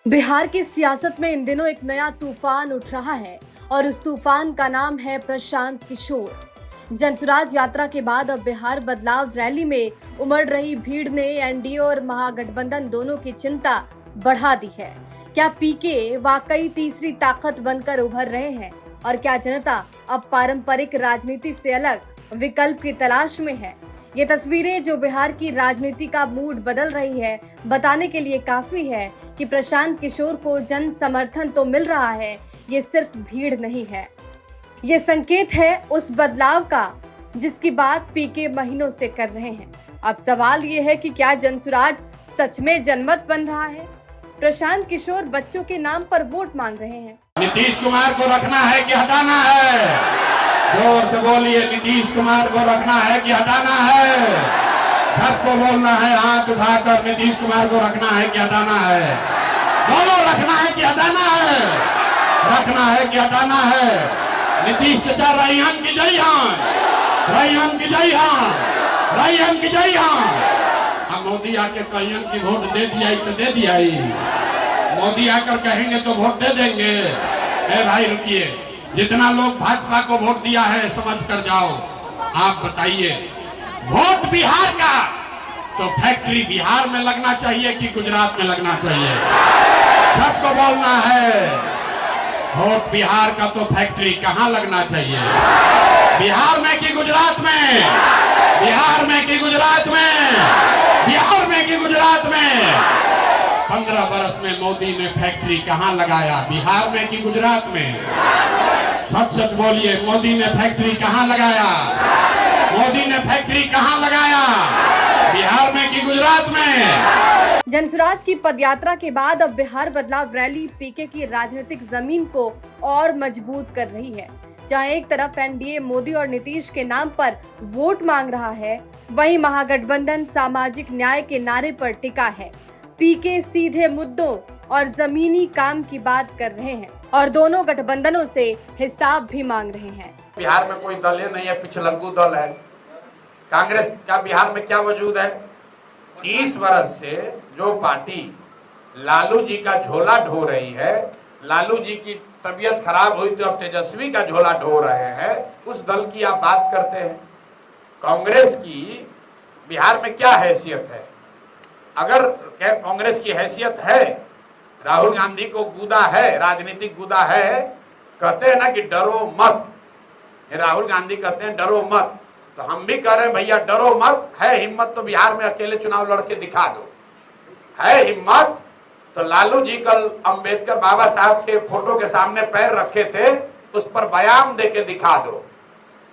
बिहार की सियासत में इन दिनों एक नया तूफान उठ रहा है और उस तूफान का नाम है प्रशांत किशोर। जनसुराज यात्रा के बाद अब बिहार बदलाव रैली में उमड़ रही भीड़ ने एनडीए और महागठबंधन दोनों की चिंता बढ़ा दी है। क्या पीके वाकई तीसरी ताकत बनकर उभर रहे हैं और क्या जनता अब पारंपरिक राजनीति से अलग विकल्प की तलाश में है? ये तस्वीरें जो बिहार की राजनीति का मूड बदल रही है, बताने के लिए काफी है कि प्रशांत किशोर को जन समर्थन तो मिल रहा है, ये सिर्फ भीड़ नहीं है। ये संकेत है उस बदलाव का जिसकी बात पीके महीनों से कर रहे हैं। अब सवाल ये है कि क्या जनसुराज सच में जनमत बन रहा है? प्रशांत किशोर बच्चों के नाम पर वोट मांग रहे हैं। नीतीश कुमार को रखना है कि हटाना है? जोर से बोलिए, नीतीश कुमार को रखना है कि हटाना है? सबको बोलना है हाथ उठाकर, नीतीश कुमार को रखना है कि हटाना है? बोलो, रखना है कि हटाना है? रखना है कि हटाना है? नीतीश चचा रैयन की जय हां, रैयन की जय हां, रैयन की जय हां। हम मोदी आके कहियन की वोट दे दिया तो दे दिया ही, मोदी आकर कहेंगे तो वोट दे देंगे। ए भाई रुकिए, जितना लोग भाजपा को वोट दिया है समझ कर जाओ। आप बताइए, वोट बिहार का तो फैक्ट्री बिहार में लगना चाहिए कि गुजरात में लगना चाहिए? सबको बोलना है, वोट बिहार का तो फैक्ट्री कहां लगना चाहिए? बिहार में कि गुजरात में? बिहार में कि गुजरात में? बिहार में कि गुजरात में? 15 वर्ष में मोदी ने फैक्ट्री कहां लगाया? बिहार में कि गुजरात में? सच सच बोलिए, मोदी ने फैक्ट्री कहां लगाया? मोदी ने फैक्ट्री कहां लगाया? बिहार में कि गुजरात में? जनसुराज की पदयात्रा के बाद अब बिहार बदलाव रैली पीके की राजनीतिक जमीन को और मजबूत कर रही है। जहां एक तरफ एनडीए मोदी और नीतीश के नाम पर वोट मांग रहा है, वहीं महागठबंधन सामाजिक न्याय के नारे पर टिका है। पीके सीधे मुद्दों और जमीनी काम की बात कर रहे हैं और दोनों गठबंधनों से हिसाब भी मांग रहे हैं। बिहार में कोई दल ही नहीं है, पिछलग्गू दल है। कांग्रेस का बिहार में क्या वजूद है? 30 वर्ष से जो पार्टी लालू जी का झोला ढो रही है, लालू जी की तबीयत खराब हुई तो अब तेजस्वी का झोला ढो रहे हैं, उस दल की आप बात करते हैं। कांग्रेस की बिहार में क्या हैसियत है? अगर कांग्रेस की हैसियत है, राहुल गांधी को गुदा है, राजनीतिक गुदा है, कहते हैं ना कि डरो मत। राहुल गांधी कहते हैं डरो मत, तो हम भी कह रहे हैं भैया डरो मत। है हिम्मत तो बिहार में अकेले चुनाव लड़के दिखा दो। है हिम्मत तो लालू जी कल अंबेडकर बाबा साहब के फोटो के सामने पैर रखे थे, उस पर बयान देके दिखा दो।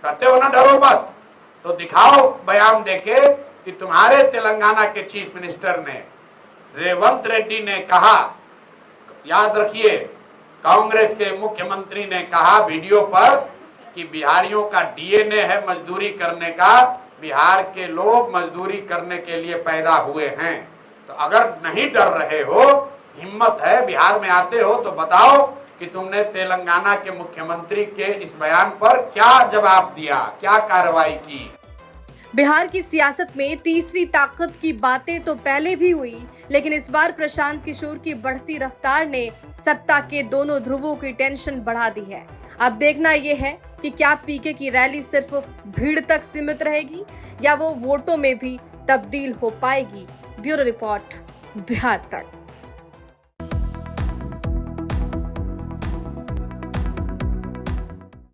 कहते हो ना डरो मत, तो दिखाओ बयान देके कि तुम्हारे तेलंगाना के चीफ मिनिस्टर ने रेवंत रेड्डी ने कहा, याद रखिए, कांग्रेस के मुख्यमंत्री ने कहा वीडियो पर कि बिहारियों का डीएनए है मजदूरी करने का, बिहार के लोग मजदूरी करने के लिए पैदा हुए हैं। तो अगर नहीं डर रहे हो, हिम्मत है, बिहार में आते हो, तो बताओ कि तुमने तेलंगाना के मुख्यमंत्री के इस बयान पर क्या जवाब दिया, क्या कार्रवाई की? बिहार की सियासत में तीसरी ताकत की बातें तो पहले भी हुई, लेकिन इस बार प्रशांत किशोर की बढ़ती रफ्तार ने सत्ता के दोनों ध्रुवों की टेंशन बढ़ा दी है। अब देखना यह है कि क्या पीके की रैली सिर्फ भीड़ तक सीमित रहेगी या वो वोटों में भी तब्दील हो पाएगी। ब्यूरो रिपोर्ट, बिहार तक।